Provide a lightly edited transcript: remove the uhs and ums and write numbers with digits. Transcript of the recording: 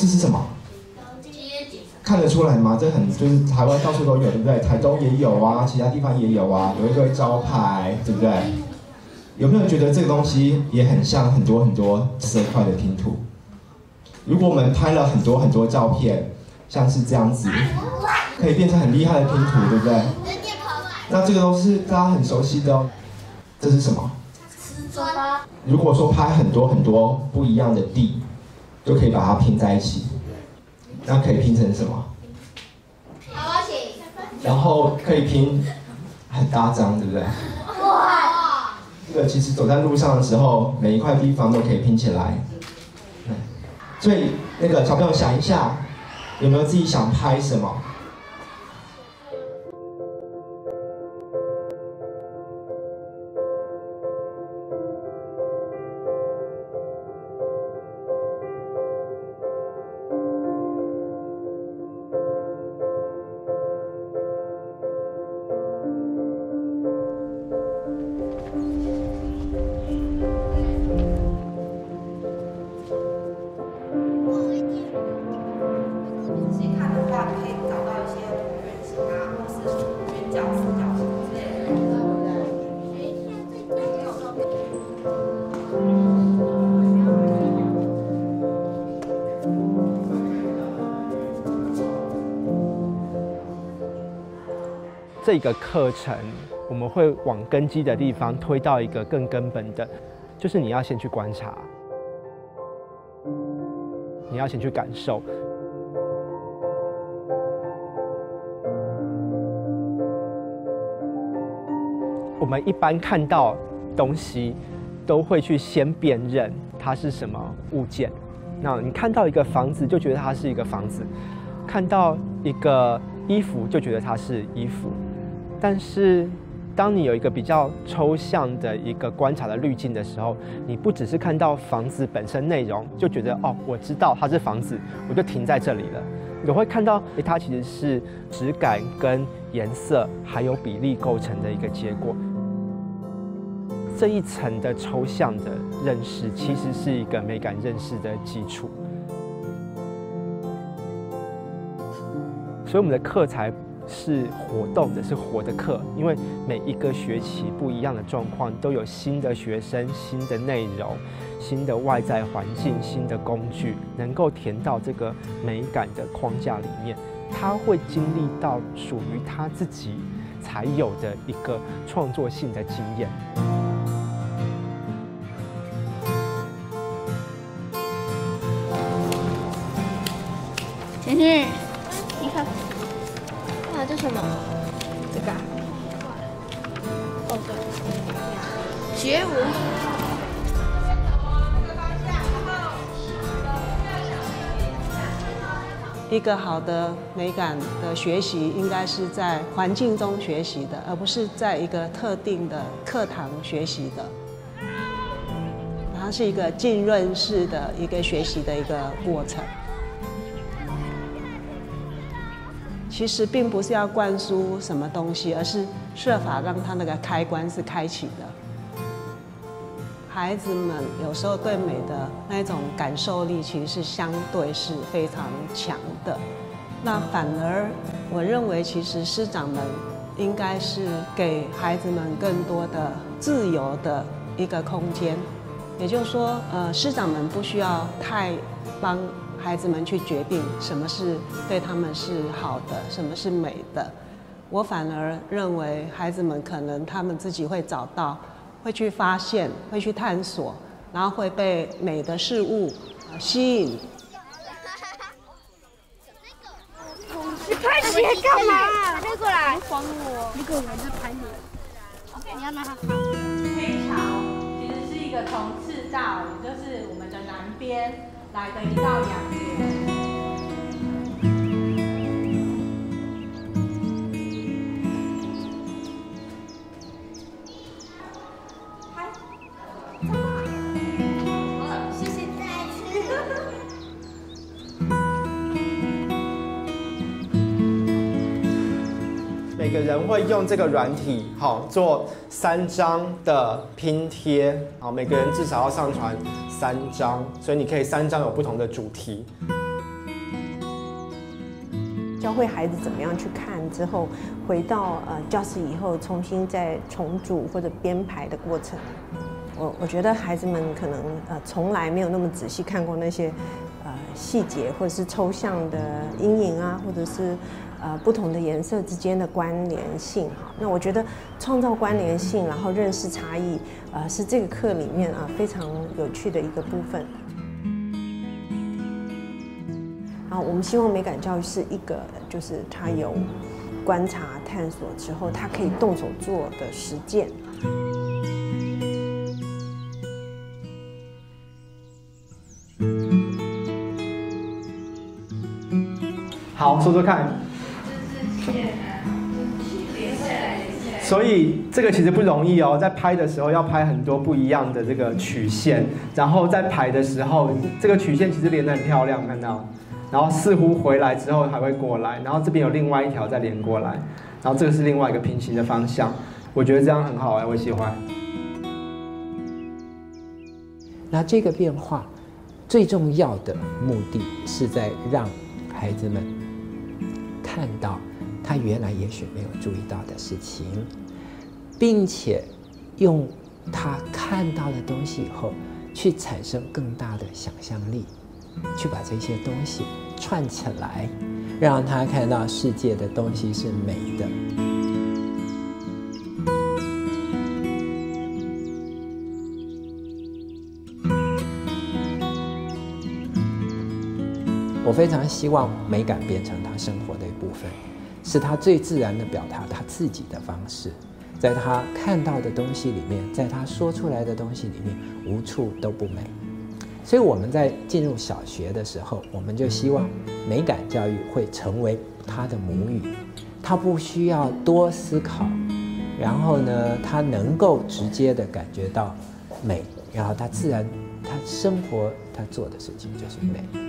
这是什么？看得出来吗？这就是台湾到处都有，对不对？台东也有啊，其他地方也有啊，有一堆招牌，对不对？有没有觉得这个东西也很像很多色块的拼图？如果我们拍了很多照片，像是这样子，可以变成很厉害的拼图，对不对？那这个都是大家很熟悉的哦。这是什么？瓷砖。如果说拍很多不一样的地，就可以把它拼在一起。那可以拼成什么？好啊，请。然后可以拼很大张，对不对？哇！这个其实走在路上的时候，每一块地方都可以拼起来。所以那个小朋友想一下，有没有自己想拍什么？这个课程我们会往根基的地方推到一个更根本的，就是你要先去观察，你要先去感受。我们一般看到东西，都会去先辨认它是什么物件。那你看到一个房子，就觉得它是一个房子；看到一个衣服，就觉得它是衣服。但是，当你有一个比较抽象的一个观察的滤镜的时候，你不只是看到房子本身内容，就觉得哦，我知道它是房子，我就停在这里了。你会看到，它其实是质感跟颜色还有比例构成的一个结果。这一层的抽象的认识，其实是一个美感认识的基础。所以我们的课才是活动的，是活的课，因为每一个学期不一样的状况，都有新的学生、新的内容、新的外在环境、新的工具，能够填到这个美感的框架里面。他会经历到属于他自己才有的一个创作性的经验。甜甜，你看。这什么？这个、啊？哦，对，学舞。一个好的美感的学习，应该是在环境中学习的，而不是在一个特定的课堂学习的。它是一个浸润式的一个学习的一个过程。其实并不是要灌输什么东西，而是设法让他那个开关是开启的。孩子们有时候对美的那种感受力，其实是相对是非常强的。那反而我认为，其实师长们应该是给孩子们更多的自由的一个空间。也就是说，师长们不需要太帮孩子们去决定什么是对他们是好的，什么是美的。我反而认为孩子们可能他们自己会找到，会去发现，会去探索，然后会被美的事物吸引。你拍鞋干嘛？飞过来，还我！你给我在拍你。你要拿它。黑潮其实是一个从赤道，也就是我们的南边来的一道洋流。谢谢再次。每个人会用这个软体，好做3张的拼贴，好，每个人至少要上传3张，所以你可以3张有不同的主题。教会孩子怎么样去看之后，回到教室以后重新再重组或者编排的过程。我觉得孩子们可能从来没有那么仔细看过那些细节或者是抽象的阴影啊，或者是不同的颜色之间的关联性哈。那我觉得创造关联性，然后认识差异，是这个课里面非常有趣的一个部分。我们希望美感教育是一个，就是它有观察探索之后，它可以动手做的实践。好，说说看。所以这个其实不容易哦，在拍的时候要拍很多不一样的这个曲线，然后在排的时候，这个曲线其实连得很漂亮，看到。然后似乎回来之后还会过来，然后这边有另外一条再连过来，然后这个是另外一个平行的方向，我觉得这样很好我喜欢。那这个变化最重要的目的是在让孩子们看到他原来也许没有注意到的事情，并且用他看到的东西以后去产生更大的想象力，去把这些东西串起来，让他看到世界的东西是美的。我非常希望美感变成他生活的一部分，是他最自然的表达他自己的方式，在他看到的东西里面，在他说出来的东西里面，无处都不美。所以我们在进入小学的时候，我们就希望美感教育会成为他的母语，他不需要多思考，然后呢，他能够直接的感觉到美，然后他自然，他生活他做的事情就是美。